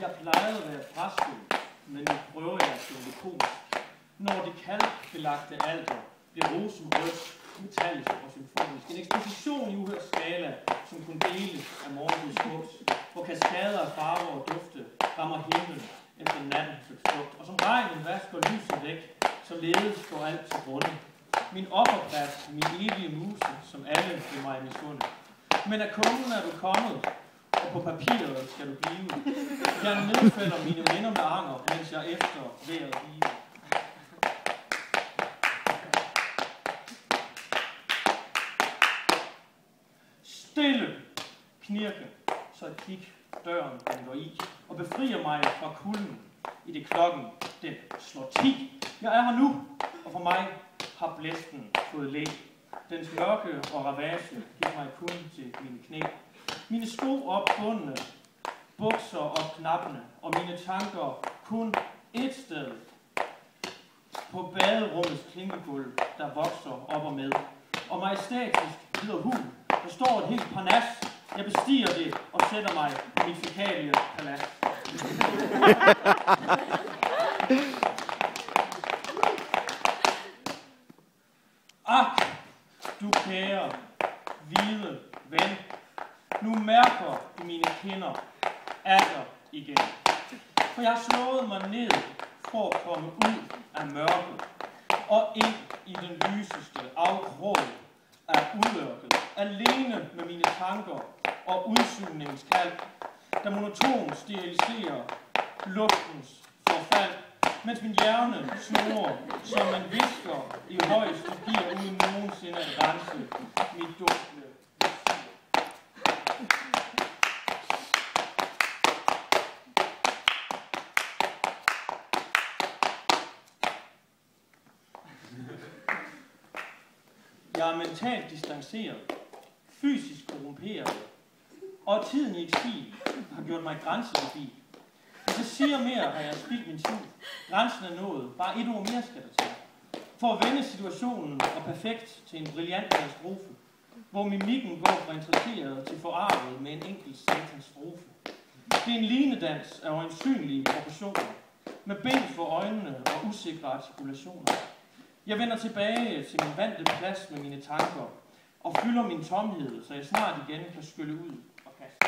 Jeg plejede at være fraskuld, men nu prøver jeg at synge komisk. Når det kalkbelagte alter bliver rosenrødt, metallisk og symfonisk. En eksposition i uhørt skala, som kunne deles af morgenlys smukt, hvor kaskader af farver og dufte rammer himlen efter natten flugt. Og som regnen vasker lyset væk, så ledes går alt til grunde. Min offerplads, min evige muse, som alle vil mig misunde. Men af kunden er du kommet, og på papiret skal du blive. Jeg nedfælder mine minder med anger, mens jeg efter vejret hive. Stille, knirke, så et kig døren den går i, og befrier mig fra kulden, i det klokken den slår 10. Jeg er her nu, og for mig har blæsten fået læg. Dens mørke og ravage giver mig kun til mine knæ. Mine sko opbundne, bukser op knappene, og mine tanker kun ét sted. På baderummets klingegulv, der vokser op og med. Og majestætisk lyder hul, der står et helt parnas. Jeg bestiger det og sætter mig på mit fækalie palads. Ak, du kære, hvide ven, nu mærker i mine kinder atter igen. For jeg har slået mig ned for at komme ud af mørket og ind i den lyseste afkrog af udmørket, alene med mine tanker og udsugningskald, der monotont steriliserer luftens forfald, mens min hjerne snurrer som en visker i højeste gear uden nogensinde at rense mit dunkle. Jeg er mentalt distanceret, fysisk korrumperet, og tiden i eksil har gjort mig grænseforbi. Hvis jeg siger mere, har jeg spildt min tid. Grænsen er nået. Bare et ord mere skal der til. For at vende situationen og perfekt til en brilliant katastrofe, hvor mimikken går fra interesseret til forarvet med en enkelt satans strofe. Det er en linedans af øjensynlige proportioner, med ben for øjnene og usikre artikulationer. Jeg vender tilbage til min vante plads med mine tanker, og fylder min tomhed, så jeg snart igen kan skylle ud og kaste.